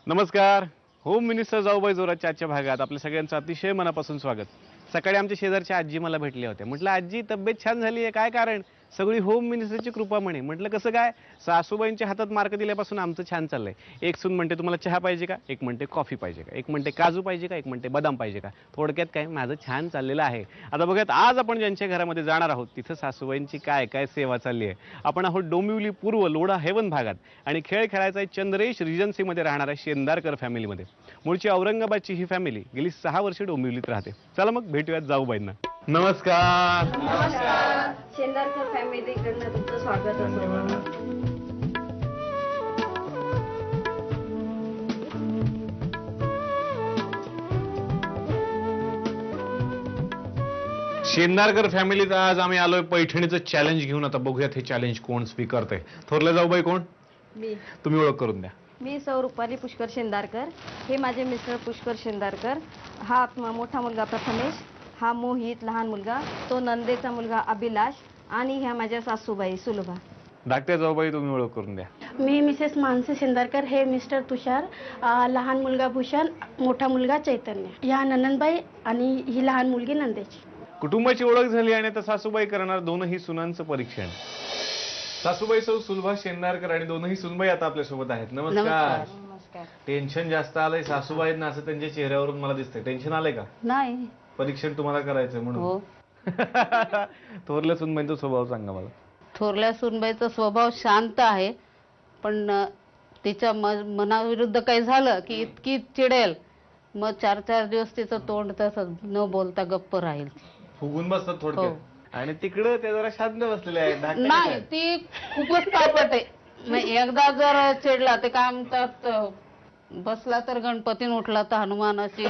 नमस्कार. Home minister जाऊबाई जोराच्या आजच्या भागात आपल्या सगळ्यांचं अतिशय मनापासून स्वागत. सकाळी आमच्या शेजारच्या आजी मला भेटल्या होत्या. म्हटलं आजी तब्येत छान झाली आहे, काय कारण? सगळी होम मिनिस्टरची कृपा म्हणे. म्हटलं कसं काय? सासूबाईंच्या हातात मार्क दिल्यापासून आमचं छान चाललंय. एक सून म्हणते तुम्हाला चहा पाहिजे का, एक म्हणते कॉफी पाहिजे का, एक म्हणते काजू पाहिजे का, एक म्हणते बदाम पाहिजे का. थोडक्यात काय माझं छान चाललेलं आहे. आता बघत आज आपण ज्यांच्या घरामध्ये जाणार आहोत तिथं सासूबाईंची काय काय सेवा चालली आहे. आपण आहोत डोंबिवली पूर्व लोढा हेवन भागात आणि खेळ खेळायचा आहे चंद्रेश रिजन्सीमध्ये राहणाऱ्या शेंदारकर फॅमिलीमध्ये. मूळची औरंगाबादची ही फॅमिली गेली 6 वर्ष डोंबिवलीत राहते. चला मग भेटूयात जाऊबाईंना. नमस्कार. नमस्कार. शेंदारकर फॅमिलीकडनं तुमचं स्वागत असो. शेंदारकर फॅमिलीत आज आम्ही आलोय पैठणीचं चॅलेंज घेऊन. आता बघूयात हे चॅलेंज कोण स्वीकारतंय. थोरल्या जाऊबाई कोण? मी तुम्ही ओळख करून द्या. मी सौ रुपाली पुष्कर शेंदारकर. हे माझे मिस्टर पुष्कर शेंदारकर. हा मोठा मुलगा प्रथमेश, हा मोहित लहान मुलगा, तो नंदेचा मुलगा अभिलाष आणि ह्या माझ्या सासूबाई सुलभा. धाकट्या जाऊबाई तुम्ही ओळख करून द्या. मी मिसेस मानसी शेंदारकर. हे मिस्टर तुषार, लहान मुलगा भूषण, मोठा मुलगा चैतन्य. ह्या ननंदबाई आणि ही लहान मुलगी नंदेची. कुटुंबाची ओळख झाली आणि आता सासूबाई करणार दोनही सुनांचं परीक्षण. सासूबाई सौ सुलभा शेंदारकर आणि दोनही सुनबाई आता आपल्या सोबत आहेत. नमस्कार. नमस्कार. टेन्शन जास्त आलंय सासूबाईंना असं त्यांच्या चेहऱ्यावरून मला दिसतंय. टेन्शन आलंय का? नाही. परीक्षण तुम्हाला करायचंय म्हणून. हो. थोरल्या सुनबाईंचा स्वभाव सांगा मला. थोरल्या सूनबाईचा स्वभाव शांत आहे, पण तिच्या मनाविरुद्ध काही झालं की इतकी चिडेल, मग 4-4 दिवस तिचं तोंड तसं न बोलता गप्प राहील. फुगून बसतात थोडक्यात. आणि तिकडं ते जरा शांत बसलेले आहेत. धाकटे नाही, आहेत. ती खूपच तापट आहे. मग एकदा जर चिडला ते काय म्हणतात, बसला तर गणपतीन उठला तर हनुमानाची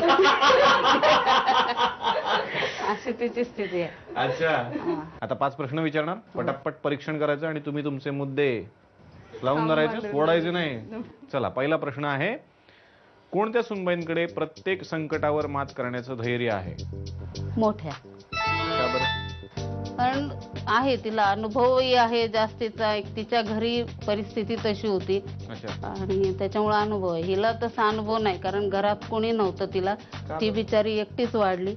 अशी तिची स्थिती आहे. अच्छा. आता 5 प्रश्न विचारणार, पटापट परीक्षण करायचं आणि तुम्ही तुमचे मुद्दे लावून धरायचे, सोडायचे नाही. चला, पहिला प्रश्न आहे. कोणत्या सुनबाईंकडे प्रत्येक संकटावर मात करण्याचं धैर्य आहे? मोठ्या. का बरं? कारण आहे, तिला अनुभवही आहे जास्तीचा. एक तिच्या घरी परिस्थिती तशी होती अच्छा. आणि त्याच्यामुळे अनुभव आहे. हिला तसा अनुभव नाही, कारण घरात कोणी नव्हतं तिला. ती बिचारी एकटीच वाढली.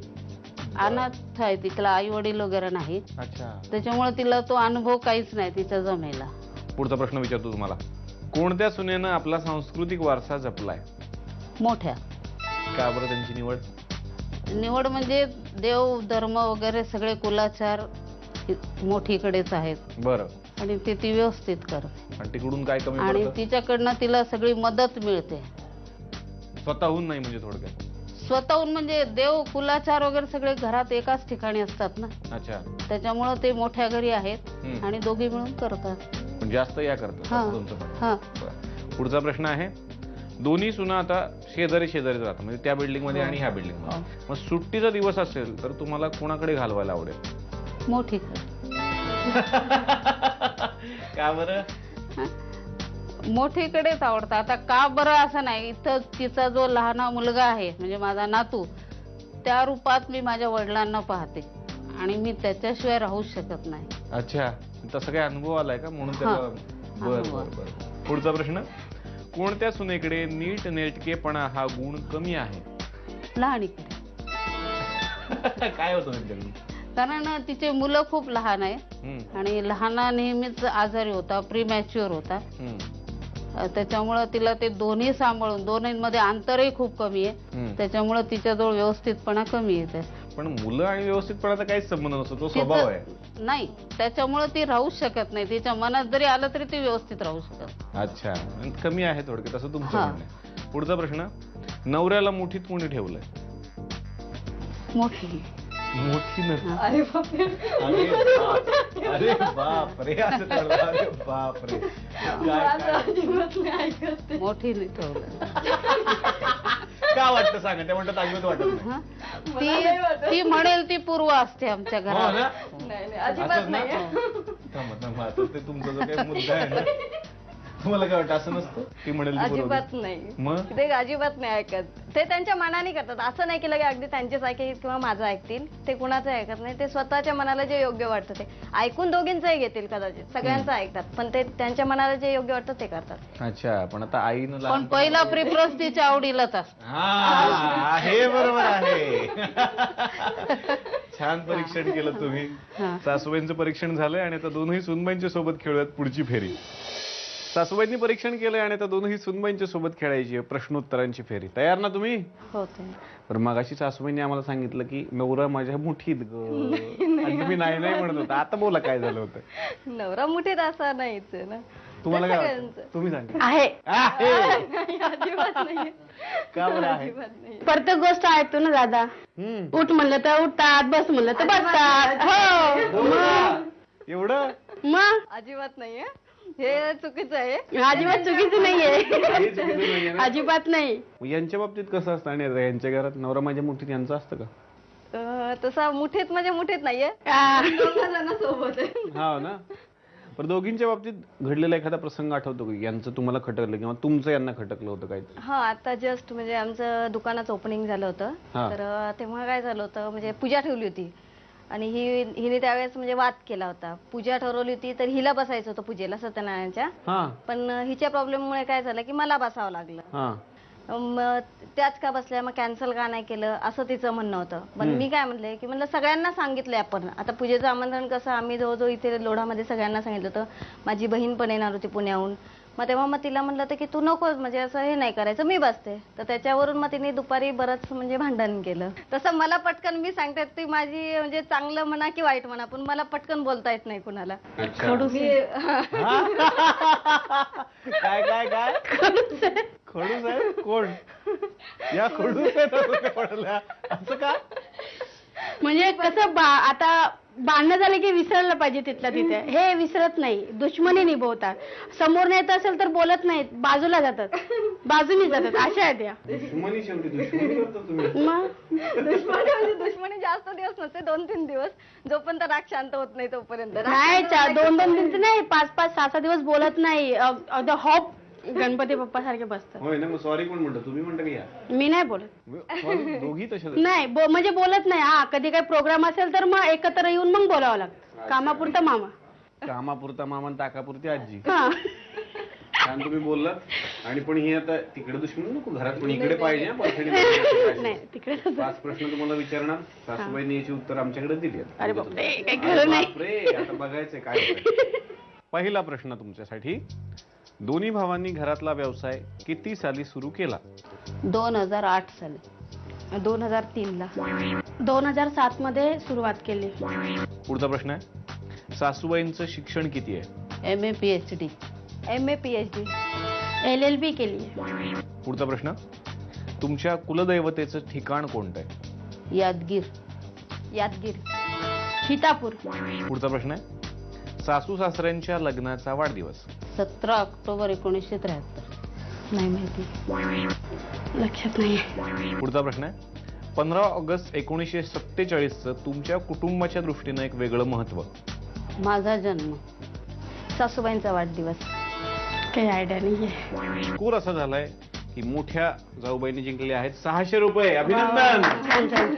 अनाथ आहे, तिला आई वडील वगैरे नाही. अच्छा. त्याच्यामुळे तिला तो अनुभव काहीच नाही तिच्या जमेला. पुढचा प्रश्न विचारतो तुम्हाला. कोणत्या सुनेनं आपला सांस्कृतिक वारसा जपलाय? मोठ्या. का बरं त्यांची निवड म्हणजे देव धर्म वगैरे सगळे कुलाचार मोठीकडेच आहेत. बरं. आणि ती व्यवस्थित करते आणि तिकडून काय कमी आणि पडतं? तिच्याकडनं तिला सगळी मदत मिळते. स्वतःहून नाही म्हणजे थोडक्यात? स्वतःहून म्हणजे देव कुलाचार वगैरे सगळे घरात एकाच ठिकाणी असतात ना. अच्छा. त्याच्यामुळे ते मोठ्या घरी आहेत हम्म. आणि दोघी मिळून करतात. पण जास्त या करतात हा. असं तुमचं म्हणणं. हा. बरं. पुढचा प्रश्न आहे. दोन्ही सुना आता शेजारी राहतात, म्हणजे त्या बिल्डिंग मध्ये आणि ह्या बिल्डिंग मध्ये. मग सुट्टीचा दिवस असेल तर तुम्हाला कोणाकडे घालवायला आवडेल? मोठी का बरं? मोठीकडेच आवडतं. आता का बरं असं नाही, इथं तिचा जो लहान मुलगा आहे म्हणजे माझा नातू, त्या रूपात मी माझ्या वडिलांना पाहते आणि मी त्याच्याशिवाय राहूच शकत नाही. अच्छा. तसं काही अनुभव आलाय का म्हणून त्याला? बरं अनुभव. बरं बरं. पुढचा प्रश्न. कोणत्या सुनेकडे नीट नेटकेपणा हा गुण कमी आहे? लहानीकडे. काय होतं नेमकं? कारण तिचे मुलं खूप लहान आहे हम्म. आणि लहाना नेहमीच आजारी होता, प्रीमॅच्युअर होता. हम्म. त्याच्यामुळं तिला ते दोन्ही सांभाळून, दोन्हीमध्ये अंतरही खूप कमी आहे. हम्म. त्याच्यामुळं तिच्याजवळ व्यवस्थितपणा कमी येते. पण मुलं आणि व्यवस्थितपणाचा काहीच संबंध नसतो, तो स्वभाव आहे. नाही, त्याच्यामुळे ती राहूच शकत नाही. तिच्या मनात जरी आलं तरी ती व्यवस्थित राहू शकत. अच्छा. आणि कमी आहे थोडक्यात असं तुमचं हा. म्हणणं आहे. पुढचा प्रश्न. नवऱ्याला मुठीत कोणी ठेवलंय? मोठी. मोठी न. अरे बापरे. अरे बाप रे. असं कळलं. अरे बाप रे. माझं अजिबात नाही ऐकत ते. मोठी नाही ठेवलं. का वाटतं सांगा? त्या म्हणतात अजिबात वाटत नाही. हं? मला नाही वाटत. ती म्हणेल ती पूर्व असते आमच्या हो घरात. ना? नाही नाही, अजिबात असंच ना? नाही. थांबा, थांबा. आता ते तुमचा जो काही मुद्दा आहे ना, तुम्हाला काय वाटतं असं नसतं ती म्हणेल ती बरोबर. अजिबात नाही. मग ते अजिबात नाही ऐकत. ते त्यांच्या मनाने करतात. असं नाही की लगे अगदी त्यांचेच ऐकेल किंवा माझं ऐकतील. ते कुणाचं ऐकत नाही. ते स्वतःच्या मनाला जे योग्य वाटतं ते ऐकून दोघींचंही घेतील कदाचित. सगळ्यांचं ऐकतात पण ते त्यांच्या मनाला जे योग्य वाटतं ते करतात. अच्छा पण आता आईनं पण लहान पहिला प्रिफरन्स तिच्या आवडीलाच असतो. हा हे बरोबर आहे. छान परीक्षण केलं तुम्ही. हा. सासूबाईंचं परीक्षण झालंय आणि आता दोनही सुनबाईंच्या सोबत खेळूयात पुढची फेरी. सासूबाईंनी परीक्षण केलंय आणि आता दोनही सुनबाईंच्या सोबत खेळायची आहे प्रश्नोत्तरांची फेरी. तयार ना तुम्ही? होते. तर मगाशी सासूबाईंनी आम्हाला सांगितलं की नवरा माझ्या मुठीत ग आणि तुम्ही नाही नाही म्हणत होता. आता बोला काय झालं होतं. नवरा मुठीत असा नाहीच आहे ना. तुम्हाला काय सगळ्यांचं. वाटतं? तुम्ही सांगा. आहे. आहे. नाही, अजिबात नाही. का बरं आहे? अजिबात नाही. प्रत्येक गोष्ट ऐकतो ना दादा. उठ म्हणलं तर उठतात, बस म्हणलं तर बसतात. हो एवढं मग अजिबात नाहीये. हे चुकीचं आहे. अजिबात चुकीचं नाहीये. हे चुकीचं नाहीये ना? अजिबात नाही. मग यांच्या बाबतीत कसं असतं आणि आता यांच्या घरात नवरा माझ्या मुठीत यांचं असतं का? तसा मुठीत म्हणजे मुठीत नाहीये. आ, दोघं जण सोबत आहे. हा ना. पण दोघींच्या बाबतीत घडलेला एखादा प्रसंग आठवतो का यांचं तुम्हाला खटकलं किंवा तुमचं यांना खटकलं होतं काय? हा आता जस्ट म्हणजे आमचं दुकानाचं ओपनिंग झालं होतं. हा. तर तेव्हा काय झालं होतं म्हणजे पूजा ठेवली होती आणि हिने त्यावेळेस म्हणजे वाद केला होता. पूजा ठरवली होती तर हिला बसायचं होतं पूजेला सत्यनारायणच्या. हा पण हिच्या प्रॉब्लेममुळे काय झालं की मला बसावं लागलं. हा मग त्याच का बसल्या मग कॅन्सल का नाही केलं असं तिचं म्हणणं होतं. पण मी काय म्हणले की म्हणलं सगळ्यांना सांगितलंय आपण. आता पूजेचं आमंत्रण कसं आम्ही जवळजवळ इथे लोढामध्ये सगळ्यांना सांगितलं होतं. माझी बहीण पण येणार होती पुण्याहून. मग तेव्हा मग तिला म्हणलं होतं की तू नको म्हणजे असं हे नाही करायचं मी बसते. तर त्याच्यावरून मग तिने दुपारी बरंच म्हणजे भांडण केलं. तसं मला पटकन मी सांगते ती माझी म्हणजे चांगलं म्हणा की वाईट म्हणा पण मला पटकन बोलता येत नाही कुणाला. अच्छा. मी काय काय काय खडूस आहे कोण या खडूस आहे असं का? म्हणजे कसं आता भांडणं झालं की विसरलं पाहिजे तिथलं तिथे. हे विसरत नाही, दुश्मनी निभवतात. समोर येत असेल तर बोलत नाहीत, बाजूला जातात, बाजूनी जातात, अशा आहेत या. दुश्मनी शेवटी दुश्मनी करता तुम्ही. मग दुश्मनी म्हणजे दुश्मनी जास्त दिवस नसते 2-3 दिवस. जोपर्यंत राग शांत होत नाही तोपर्यंत. राग नाही शांत झाला की 2-2 दिवस नाही, 5-5, 6-6 दिवस बोलत नाही. हॉप गणपती बाप्पा सारखे बसतात. होय ना. मग सॉरी कोण म्हणतो तुम्ही म्हणता की या मी नाही बोलत. Sorry, दोघी तशाच आहेत. नाही म्हणजे बोलत नाही. हा कधी काही प्रोग्राम असेल तर मग एकत्र येऊन मग बोलावं लागतं. कामापुरतं मामा. कामापुरता मामा आणि ताकापुरती आजी. हा छान तुम्ही बोललात. आणि पण ही आता तिकडे दुश्मनी नको घरात पण इकडे पाहिजे हा, पैठणी. नाही तिकडे 5 प्रश्न तुम्हाला विचारणार सासूबाईंनी याची उत्तर आमच्याकडे दिली आहेत. अरे बापरे काही खरं नाही. बापरे आता बघायचंय काय होतंय. पहिला प्रश्न तुमच्यासाठी. दोन्ही भावांनी घरातला व्यवसाय किती साली सुरू केला? 2008 साली. 2003 ला. 2007 मध्ये सुरुवात केली. पुढचा प्रश्न आहे. सासूबाईंचं शिक्षण किती आहे? MA PhD. MA PhD. LLB केली. पुढचा प्रश्न. तुमच्या कुलदैवतेचं ठिकाण कोणतं आहे? यादगीर. यादगीर. सीतापूर. पुढचा प्रश्न आहे. सासू सासऱ्यांच्या लग्नाचा वाढदिवस? 17 ऑक्टोबर 1973. नाही माहिती. लक्षात नाही. पुढचा प्रश्न आहे. 15 ऑगस्ट 1947 तुमच्या कुटुंबाच्या दृष्टीनं एक वेगळं महत्व? माझा जन्म. सासूबाईंचा वाढदिवस. काही आयडिया नाहीये. स्कोर असा झालाय की मोठ्या जाऊबाईंनी जिंकलेले आहेत 600 रुपये. अभिनंदन. छान छान.